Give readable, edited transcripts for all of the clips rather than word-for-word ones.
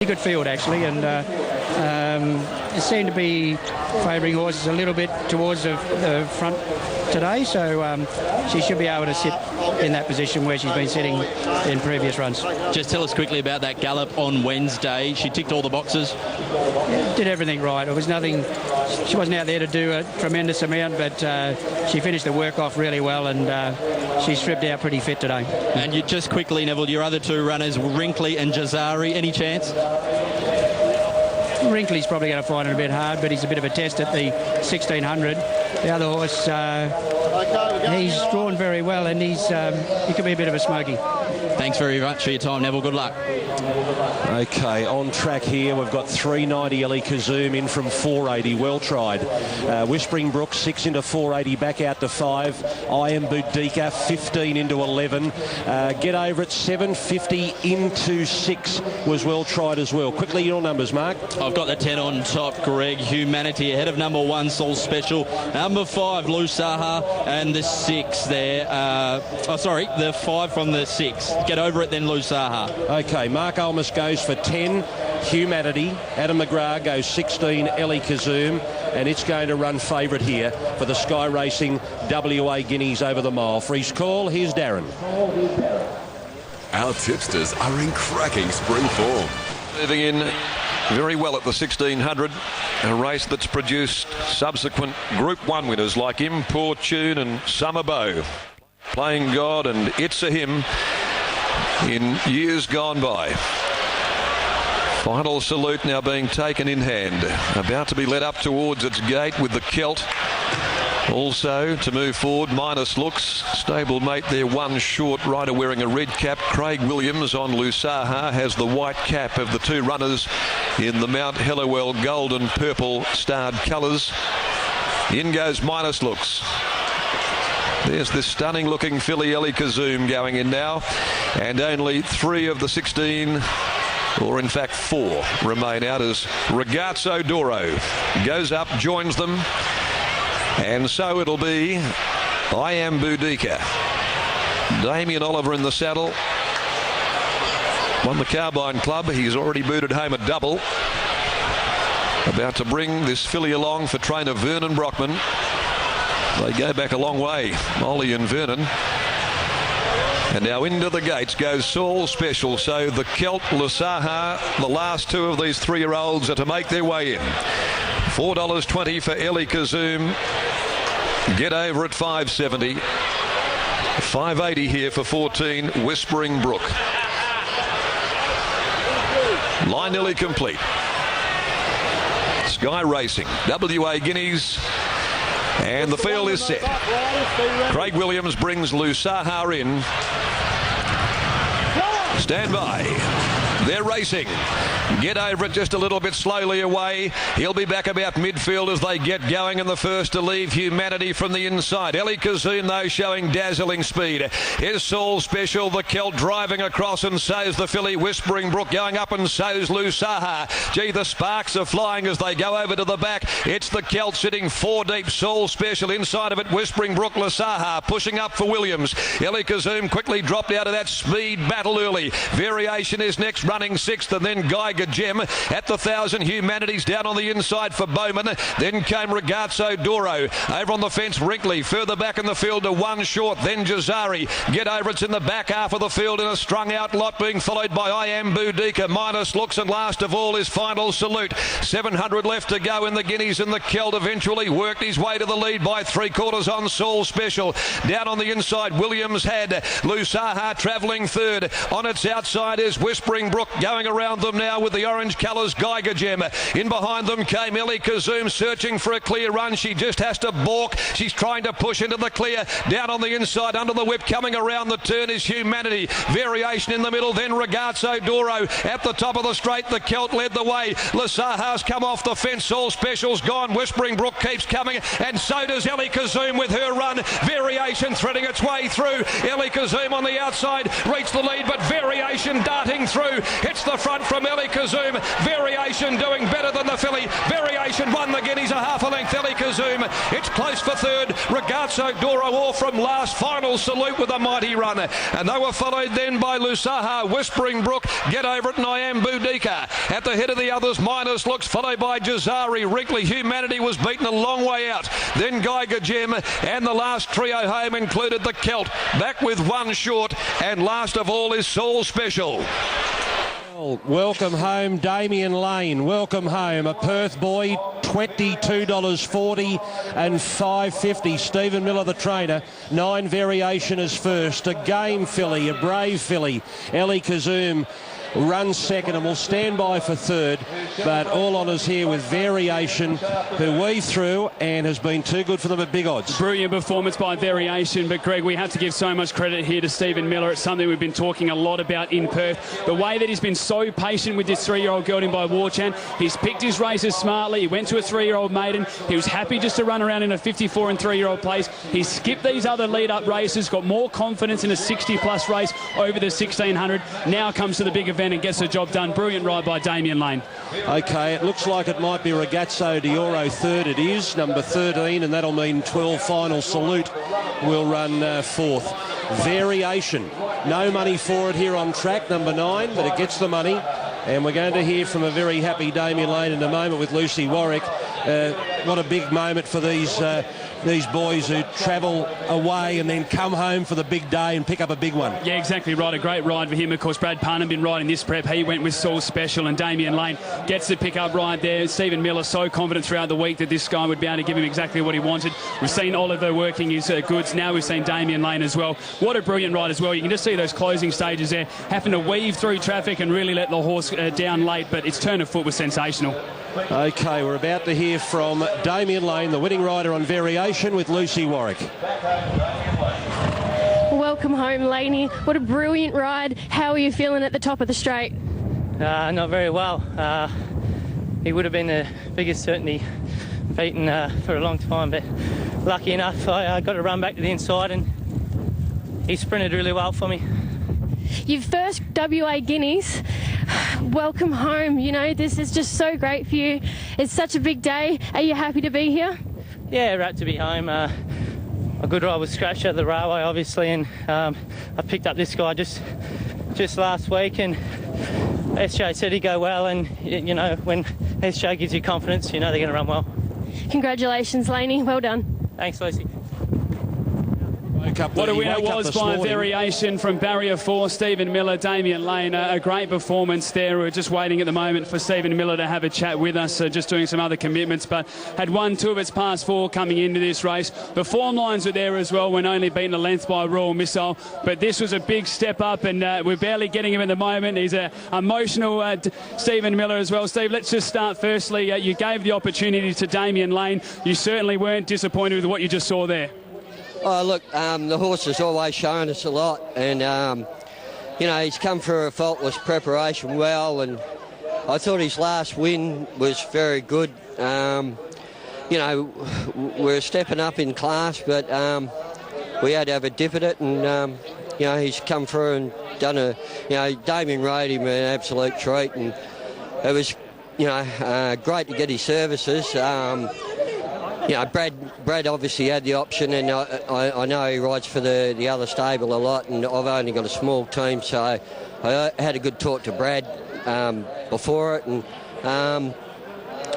Good field actually, and it seemed to be favouring horses a little bit towards the front today, so she should be able to sit in that position where she's been sitting in previous runs. Just tell us quickly about that gallop on Wednesday. She ticked all the boxes. Did everything right. It was nothing. She wasn't out there to do a tremendous amount, but she finished the work off really well, and she stripped out pretty fit today. And you just quickly, Neville, your other two runners, Wrinkly and Jazari, any chance? Wrinkly's probably going to find it a bit hard, but he's a bit of a test at the 1600. The other horse, he's drawn very well, and he could be a bit of a smoky. Thanks very much for your time, Neville. Good luck. Okay, on track here, we've got 390 Ellie Kazoom in from 480. Well tried. Whispering Brook 6 into 480, back out to 5. I Am Boudicca 15 into 11. Get Over It 750 into 6 was well tried as well. Quickly, your numbers, Mark. I've got the 10 on top, Greg. Humanity ahead of number 1, Soul Special. Number 5, Lusaha, and the 6 there. The 5 from the 6. Get Over It, then Lusaha. Okay, Mark Olmos goes for 10, Humanity. Adam McGrath goes 16, Ellie Kazoom, and it's going to run favourite here for the Sky Racing WA Guineas over the mile. For his call, here's Darren. Our tipsters are in cracking spring form. Moving in very well at the 1600, a race that's produced subsequent Group 1 winners like Importune and Summer Bow. Playing God and It's a Hymn in years gone by. Final Salute now being taken in hand, about to be led up towards its gate with the Celt. Also to move forward, Minus Looks, stablemate there, one short rider wearing a red cap. Craig Williams on Lusaha has the white cap of the two runners in the Mount Hellowell gold and purple starred colours. In goes Minus Looks. There's this stunning looking filly Ellie Kazoom going in now, and only 3 of the 16, or in fact 4, remain out as Ragazzo Doro goes up, joins them, and so it'll be I Am Boudicca. Damien Oliver in the saddle, won the Carbine Club. He's already booted home a double. About to bring this filly along for trainer Vernon Brockman. They go back a long way, Molly and Vernon. And now into the gates goes Saul Special. So the Celt, Lusaha, the last 2 of these 3-year-olds are to make their way in. $4.20 for Ellie Kazoom. Get Over It $5.70. $5.80 here for 14, Whispering Brook. Line nearly complete. Sky Racing, WA Guineas. And the field is set. Craig Williams brings Lusaha in. Stand by. They're racing. Get Over It just a little bit slowly away. He'll be back about midfield as they get going, and the first to leave, Humanity from the inside. Ellie Kazoom, though, showing dazzling speed. Here's Saul Special, the Celt driving across, and so's the filly Whispering Brook going up, and so's Lusaha. Gee, the sparks are flying as they go over to the back. It's the Celt sitting 4 deep. Saul Special inside of it. Whispering Brook, Lusaha pushing up for Williams. Ellie Kazoom quickly dropped out of that speed battle early. Variation is next, running 6th, and then Geiger Gem at the 1,000. Humanities down on the inside for Bowman. Then came Ragazzo Doro. Over on the fence, Wrinkly. Further back in the field to 1 short. Then Jazari. Get Over It's in the back half of the field in a strung out lot, being followed by I Am Boudicca. Minus Looks, and last of all is Final Salute. 700 left to go in the Guineas, and the Celt eventually worked his way to the lead by 3/4 on Saul Special. Down on the inside, Williams had Lusaha travelling 3rd. On its outside is Whispering Brook, going around them now with the orange colours, Geiger Gem. In behind them came Ellie Kazoom, searching for a clear run. She just has to balk. She's trying to push into the clear. Down on the inside, under the whip, coming around the turn is Humanity. Variation in the middle, then Ragazzo Doro. At the top of the straight, the Celt led the way. Lusaha's come off the fence. All Special's gone. Whispering Brook keeps coming, and so does Ellie Kazoom with her run. Variation threading its way through. Ellie Kazoom on the outside reached the lead, but Variation darting through. Hits the front from Ellie Kazoom. Variation doing better than the filly. Variation won the Guineas a half a length. Ellie Kazoom. It's close for 3rd. Heartsoak Doro off from last. Final Salute with a mighty run. And they were followed then by Lusaha, Whispering Brook, Get Over It, and I Am Boudicca. At the head of the others, Minus Looks, followed by Jazari. Wrigley Humanity was beaten a long way out. Then Geiger Gem, and the last trio home included the Celt. Back with one short, and last of all is Soul Special. Welcome home, Damien Lane. Welcome home, a Perth boy, $22.40 and $5.50. Stephen Miller, the trainer. 9 Variation is first. A game filly, a brave filly. Ellie Kazoom runs second and will stand by for third, but all honours here with Variation, who weaved through and has been too good for them at big odds. Brilliant performance by Variation, but Greg, we have to give so much credit here to Stephen Miller. It's something we've been talking a lot about in Perth. The way that he's been so patient with this 3-year-old gelding by Warchan. He's picked his races smartly. He went to a 3-year-old maiden. He was happy just to run around in a 54 and 3-year-old place. He's skipped these other lead-up races, got more confidence in a 60-plus race over the 1600. Now comes to the big event and gets the job done. Brilliant ride by Damien Lane. Okay, it looks like it might be Ragazzo d'Oro third. It is number 13, and that'll mean 12 Final Salute will run fourth. Variation, no money for it here on track, number 9, but it gets the money. And we're going to hear from a very happy Damien Lane in a moment with Lucy Warwick. What a big moment for these boys who travel away and then come home for the big day and pick up a big one. Yeah, exactly right. A great ride for him. Of course, Brad Parnham been riding this prep. He went with Soul Special, and Damien Lane gets the pick-up ride there. Stephen Miller so confident throughout the week that this guy would be able to give him exactly what he wanted. We've seen Oliver working his goods. Now we've seen Damien Lane as well. What a brilliant ride as well. You can just see those closing stages there, having to weave through traffic and really let the horse down late, but its turn of foot was sensational. Okay, we're about to hear from Damien Lane, the winning rider on Variation, with Lucy Warwick. Welcome home, Laney. What a brilliant ride. How are you feeling at the top of the straight? Not very well. He would have been the biggest certainty beaten for a long time, but lucky enough I got to run back to the inside and he sprinted really well for me. Your first WA Guineas. Welcome home. You know, this is just so great for you. It's such a big day. Are you happy to be here? Yeah, right to be home. A good ride with Scratch at the railway, obviously, and I picked up this guy just last week, and SJ said he'd go well, and you know, when SJ gives you confidence, you know they're going to run well. Congratulations, Laney. Well done. Thanks, Lucy. What a winner it was by Variation from Barrier 4, Stephen Miller, Damien Lane. A great performance there. We're just waiting at the moment for Stephen Miller to have a chat with us, just doing some other commitments, but had won 2 of its past 4 coming into this race. The form lines were there as well when only beaten a length by Royal Missile, but this was a big step up, and we're barely getting him at the moment. He's an emotional Stephen Miller as well. Steve, let's just start firstly. You gave the opportunity to Damien Lane. You certainly weren't disappointed with what you just saw there. Oh, look, the horse has always shown us a lot, and, you know, he's come through a faultless preparation well, and I thought his last win was very good. You know, we're stepping up in class, but we had to have a dip at it, and, you know, he's come through and done you know, Damien rode him an absolute treat, and it was, you know, great to get his services. You know, Brad obviously had the option, and I know he rides for the other stable a lot, and I've only got a small team, so I had a good talk to Brad before it, and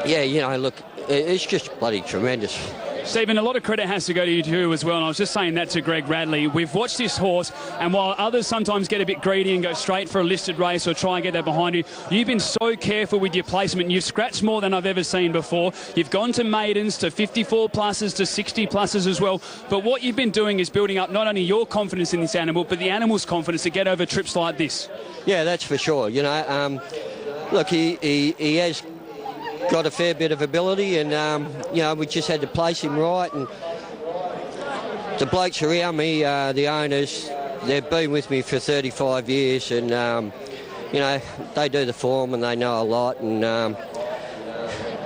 yeah, you know, look, it's just bloody tremendous. Stephen, a lot of credit has to go to you too as well, and I was just saying that to Greg Radley. We've watched this horse, and while others sometimes get a bit greedy and go straight for a listed race or try and get that behind you, you've been so careful with your placement. You've scratched more than I've ever seen before. You've gone to maidens, to 54 pluses, to 60 pluses as well. But what you've been doing is building up not only your confidence in this animal, but the animal's confidence to get over trips like this. Yeah, that's for sure. You know, look, he has got a fair bit of ability, and you know, we just had to place him right, and the blokes around me, the owners, they've been with me for 35 years, and you know, they do the form and they know a lot, and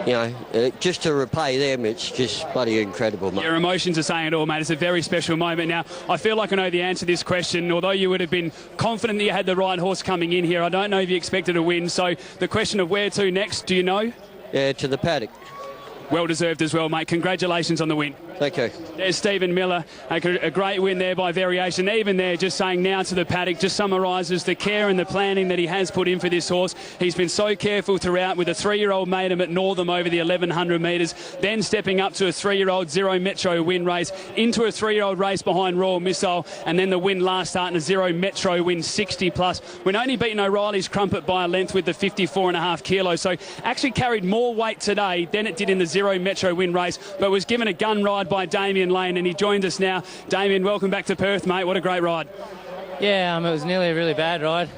you know, just to repay them, it's just bloody incredible, mate. Your emotions are saying it all, mate. It's a very special moment. Now, I feel like I know the answer to this question. Although you would have been confident that you had the right horse coming in here, I don't know if you expected a win. So the question of where to next, do you know? Yeah, to the paddock. Well deserved as well, mate. Congratulations on the win. Thank you. There's Stephen Miller, a great win there by variation. Even there, just saying now to the paddock, just summarises the care and the planning that he has put in for this horse. He's been so careful throughout with a 3-year-old made him at Northam over the 1100 metres, then stepping up to a 3-year-old Zero Metro win race, into a 3-year-old race behind Royal Missile, and then the win last start in a Zero Metro win 60 plus. When only beaten O'Reilly's Crumpet by a length with the 54.5 kilos. So actually carried more weight today than it did in the Zero Metro win race, but was given a gun ride by Damien Lane, and he joins us now. Damien, welcome back to Perth, mate. What a great ride. Yeah, it was nearly a really bad ride.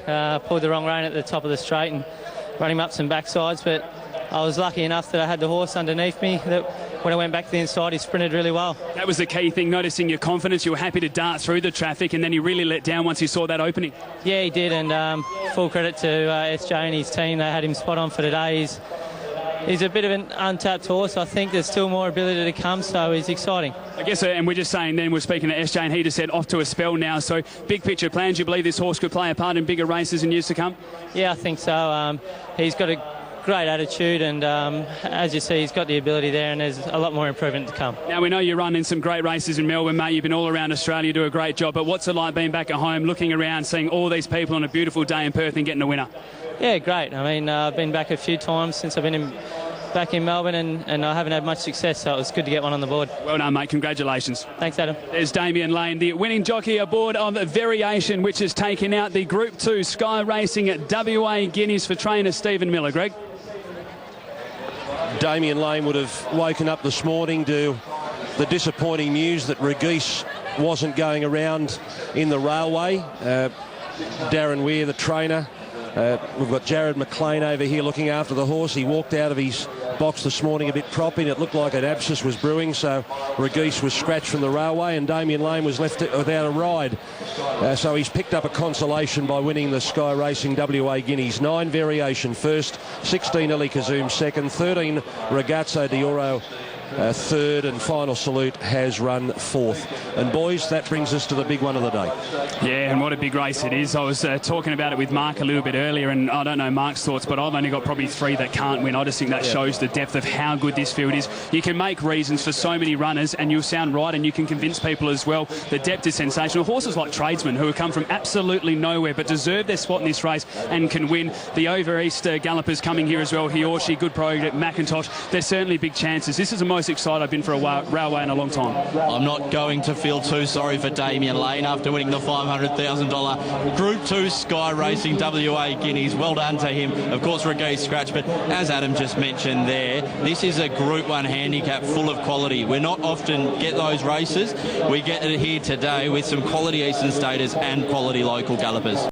Pulled the wrong rein at the top of the straight and running up some backsides, but I was lucky enough that I had the horse underneath me that when I went back to the inside, he sprinted really well. That was the key thing, noticing your confidence. You were happy to dart through the traffic, and then he really let down once he saw that opening. Yeah, he did, and full credit to SJ and his team. They had him spot on for today. He's a bit of an untapped horse. I think there's still more ability to come, so he's exciting. I guess, and we're just saying then, we're speaking to SJ, and he just said off to a spell now. So big picture plans, you believe this horse could play a part in bigger races in years to come? Yeah, I think so. He's got a great attitude, and as you see, he's got the ability there, and there's a lot more improvement to come. Now, we know you run in some great races in Melbourne, mate. You've been all around Australia, you do a great job, but what's it like being back at home, looking around, seeing all these people on a beautiful day in Perth and getting a winner? Yeah, great. I mean, I've been back a few times since I've been back in Melbourne, and I haven't had much success, so it was good to get one on the board. Well done, mate. Congratulations. Thanks, Adam. There's Damien Lane, the winning jockey aboard of Variation, which has taken out the Group 2 Sky Racing at WA Guineas for trainer Stephen Miller. Greg? Damien Lane would have woken up this morning to the disappointing news that Racecourse wasn't going around in the railway. Darren Weir, the trainer. We've got Jared McLean over here looking after the horse. He walked out of his box this morning a bit proppy, and it looked like an abscess was brewing, so Racecourse was scratched from the railway, and Damien Lane was left without a ride. So he's picked up a consolation by winning the Sky Racing WA Guineas. 9 Variation first, 16 Eli Kazoom second, 13 Ragazzo d'Oro third, and Final Salute has run fourth. And boys, that brings us to the big one of the day. Yeah, and what a big race it is. I was talking about it with Mark a little bit earlier, and I don't know Mark's thoughts, but I've only got probably 3 that can't win. I just think that shows the depth of how good this field is. You can make reasons for so many runners, and you'll sound right, and you can convince people as well. The depth is sensational. Horses like Tradesman, who have come from absolutely nowhere, but deserve their spot in this race and can win. The Over East gallopers coming here as well. He or she, good project, Macintosh. There's certainly big chances. This is the most excited I've been for a railway in a long time. I'm not going to feel too sorry for Damien Lane after winning the $500,000 Group 2 Sky Racing WA Guineas. Well done to him. Of course, Racecourse scratch, but as Adam just mentioned there, this is a Group 1 handicap full of quality. We're not often get those races. We get it here today with some quality Eastern Staters and quality local gallopers.